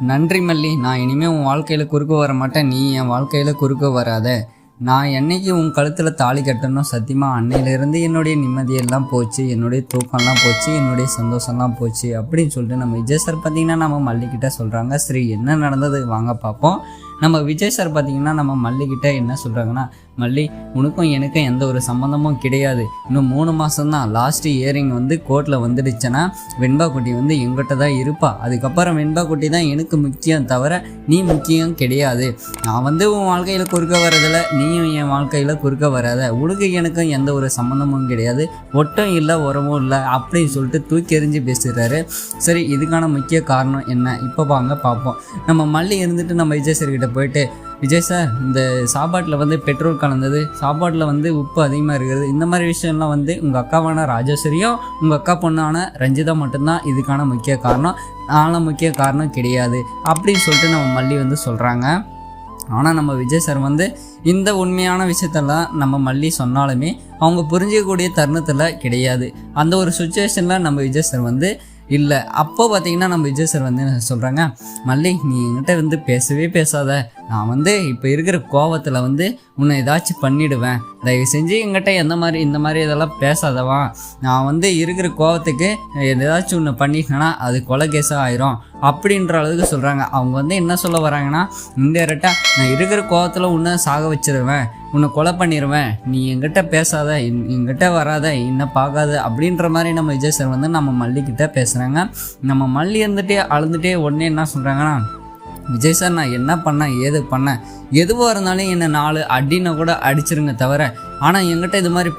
நன்றி மல்லி, நான் இனிமேல் உன் வாழ்க்கையில் குறுக்க வர மாட்டேன், நீ என் வாழ்க்கையில் குறுக்க வராத. நான் என்னைக்கு உன் கழுத்தில் தாலி கட்டணும், சத்தியமாக அன்னையிலேருந்து என்னுடைய நிம்மதியெல்லாம் போச்சு, என்னுடைய தூக்கம்லாம் போச்சு, என்னுடைய சந்தோஷம்லாம் போச்சு அப்படின்னு சொல்லிட்டு நம்ம விஜய் சார் பார்த்திங்கன்னா நம்ம மல்லிகிட்ட சொல்கிறாங்க. சரி, என்ன நடந்தது வாங்க பார்ப்போம். நம்ம விஜய் சார் பார்த்திங்கன்னா நம்ம மல்லிகிட்ட என்ன சொல்கிறாங்கன்னா, மல்லி, உனக்கும் எனக்கும் எந்த ஒரு சம்மந்தமும் கிடையாது, இன்னும் 3 மாதம்தான், லாஸ்ட்டு இயரிங் வந்து கோர்ட்டில் வந்துடுச்சுன்னா வெண்பா குட்டி வந்து எங்கிட்ட தான் இருப்பா, அதுக்கப்புறம் வெண்பா குட்டி தான் எனக்கு முக்கியம் தவிர நீ முக்கியம் கிடையாது. நான் வந்து உன் வாழ்க்கையில் குறுக்க வரதில்லை, நீயும் என் வாழ்க்கையில் குறுக்க வராத, உனக்கு எனக்கும் எந்த ஒரு சம்மந்தமும் கிடையாது, ஒட்டும் இல்லை உறவும் இல்லை அப்படின்னு சொல்லிட்டு தூக்கி எறிஞ்சு பேசுகிறாரு. சரி, இதுக்கான முக்கிய காரணம் என்ன இப்போ வாங்க பார்ப்போம். நம்ம மல்லி இருந்துட்டு நம்ம விஜய் சார்கிட்ட போயிட்டு, விஜய் சார், இந்த சாப்பாட்டில் வந்து பெட்ரோல் கலந்தது, சாப்பாட்டில் வந்து உப்பு அதிகமாக இருக்கிறது, இந்த மாதிரி விஷயம்லாம் வந்து உங்கள் அக்காவான ராஜேஸ்வரியும் உங்கள் அக்கா பொண்ணான ரஞ்சிதா மட்டும்தான் இதுக்கான முக்கிய காரணம், நானும் முக்கிய காரணம் கிடையாது அப்படின்னு சொல்லிட்டு நம்ம மல்லி வந்து சொல்கிறாங்க. ஆனால் நம்ம விஜய் சார் வந்து இந்த உண்மையான விஷயத்தெல்லாம் நம்ம மல்லி சொன்னாலுமே அவங்க புரிஞ்சிக்கக்கூடிய தருணத்தில் கிடையாது. அந்த ஒரு சுச்சுவேஷனில் நம்ம விஜய் சார் வந்து இல்லை. அப்போ பார்த்தீங்கன்னா நம்ம விஜய் சார் வந்து சொல்கிறாங்க, மல்லி, நீ என்கிட்ட வந்து பேசவே பேசாத, நான் வந்து இப்போ இருக்கிற கோவத்தில் வந்து உன்னை ஏதாச்சும் பண்ணிவிடுவேன், தயவு செஞ்சு என்கிட்ட இந்த மாதிரி இதெல்லாம் பேசாதவா, நான் வந்து இருக்கிற கோவத்துக்கு ஏதாச்சும் ஒன்று பண்ணிட்டேன்னா அது கொலை கேஸாக ஆயிரும் அப்படின்ற அளவுக்கு சொல்கிறாங்க. அவங்க வந்து என்ன சொல்ல வராங்கன்னா, இன்டெரக்டாக நான் இருக்கிற கோவத்தில் உன்னை சாக வச்சிருவேன், உன்னை கொலை பண்ணிடுவேன், நீ என்கிட்ட பேசாத, என்கிட்ட வராத, என்னை பார்க்காத அப்படின்ற மாதிரி நம்ம விஜய் சார் வந்து நம்ம மல்லிக்கிட்ட பேசுகிறாங்க. நம்ம மல்லி இருந்துகிட்டே அழுந்துகிட்டே உடனே என்ன சொல்கிறாங்கன்னா, விஜய் சார், நான் என்ன பண்ணேன் ஏது பண்ணேன், எதுவாக இருந்தாலும் என்னை 4 அடின்னா கூட அடிச்சிருங்க தவிர, ஆனால் என்கிட்ட இது மாதிரி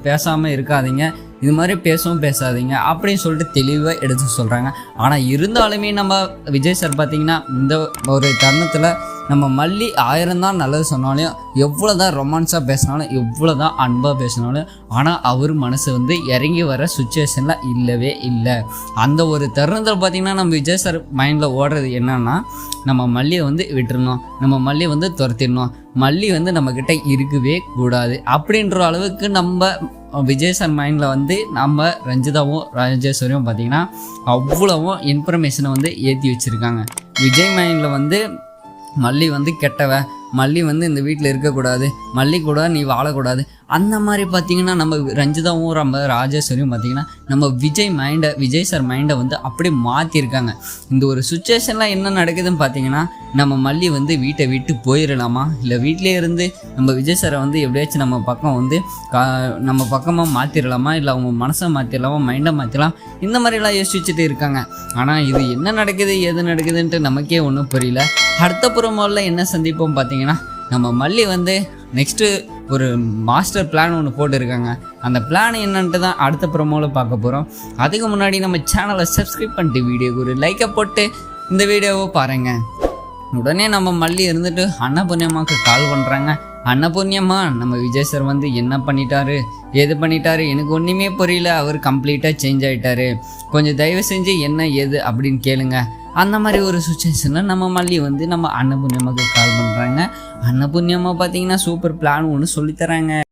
பேசாமல் இருக்காதீங்க, இது மாதிரி பேசவும் பேசாதீங்க அப்படின்னு சொல்லிட்டு தெளிவாக எடுத்து சொல்கிறாங்க. ஆனால் இருந்தாலுமே நம்ம விஜய் சார் பார்த்திங்கன்னா இந்த ஒரு தருணத்தில் நம்ம மல்லி 1000 தான் நல்லது சொன்னாலும், எவ்வளோ தான் ரொமான்ஸாக பேசினாலும், எவ்வளோ தான் அன்பாக பேசினாலும், ஆனால் அவர் மனசு வந்து இறங்கி வர சுச்சுவேஷனில் இல்லவே இல்லை. அந்த ஒரு தருணத்தில் பார்த்திங்கன்னா நம்ம விஜய் சார் மைண்டில் ஓடுறது என்னன்னா, நம்ம மல்லியை வந்து விட்டுறணும், நம்ம மல்லியை வந்து துரத்திடணும், மல்லி வந்து நம்மக்கிட்ட இருக்கவே கூடாது அப்படின்ற அளவுக்கு நம்ம விஜய் சார் மைண்டில் வந்து நம்ம ரஞ்சிதாவும் ராஜேஸ்வரியும் பார்த்திங்கன்னா அவ்வளவும் இன்ஃபர்மேஷனை வந்து ஏற்றி வச்சுருக்காங்க. விஜய் மைண்டில் வந்து மல்லி வந்து கெட்டவ, மல்லி வந்து இந்த வீட்டில் இருக்கக்கூடாது, மல்லி கூட நீ வாழக்கூடாது, அந்த மாதிரி பார்த்திங்கன்னா நம்ம ரஞ்சிதாவும் நம்ம ராஜேஸ்வரியும் பார்த்திங்கன்னா நம்ம விஜய் சார் மைண்டை வந்து அப்படியே மாற்றிருக்காங்க. இந்த ஒரு சுச்சுவேஷன்லாம் என்ன நடக்குதுன்னு பார்த்திங்கன்னா, நம்ம மல்லி வந்து வீட்டை விட்டு போயிடலாமா, இல்லை வீட்டிலே இருந்து நம்ம விஜய் சாரை வந்து எப்படியாச்சும் நம்ம பக்கம் வந்து நம்ம பக்கமாக மாற்றிடலாமா, இல்லை அவங்க மனசை மாற்றிடலாமா, மைண்டை மாற்றிடலாம், இந்த மாதிரிலாம் யோசிச்சுட்டு இருக்காங்க. ஆனால் இது என்ன நடக்குது எது நடக்குதுன்ட்டு நமக்கே ஒன்றும் புரியல. அடுத்த புறமோல என்ன சந்திப்போம் பார்த்திங்கன்னா, நம்ம மல்லி வந்து நெக்ஸ்ட்டு ஒரு மாஸ்டர் பிளான் ஒன்று போட்டுருக்காங்க. அந்த பிளான் என்னன்ட்டு தான் அடுத்த ப்ரோமோவில் பார்க்க போகிறோம். அதுக்கு முன்னாடி நம்ம சேனலை சப்ஸ்கிரைப் பண்ணிட்டு வீடியோக்கு ஒரு லைக்கை போட்டு இந்த வீடியோவை பாருங்கள். உடனே நம்ம மல்லி இருந்துட்டு அன்னபூர்ணியம்மாவுக்கு கால் பண்ணுறாங்க. அன்னபூர்ணியம்மா, நம்ம விஜய் சார் வந்து என்ன பண்ணிட்டாரு எது பண்ணிட்டாரு எனக்கு ஒன்றுமே புரியல, அவர் கம்ப்ளீட்டாக சேஞ்ச் ஆகிட்டாரு, கொஞ்சம் தயவு செஞ்சு என்ன ஏது அப்படின்னு கேளுங்க. அந்த மாதிரி ஒரு சுச்சுவேஷனில் நம்ம மல்லி வந்து நம்ம அன்னபூர்ணியம்மாவுக்கு கால் பண்ணுறாங்க. அன்னபூர்ணியம்மா பார்த்தீங்கன்னா சூப்பர் பிளான் ஒன்று சொல்லித்தராங்க.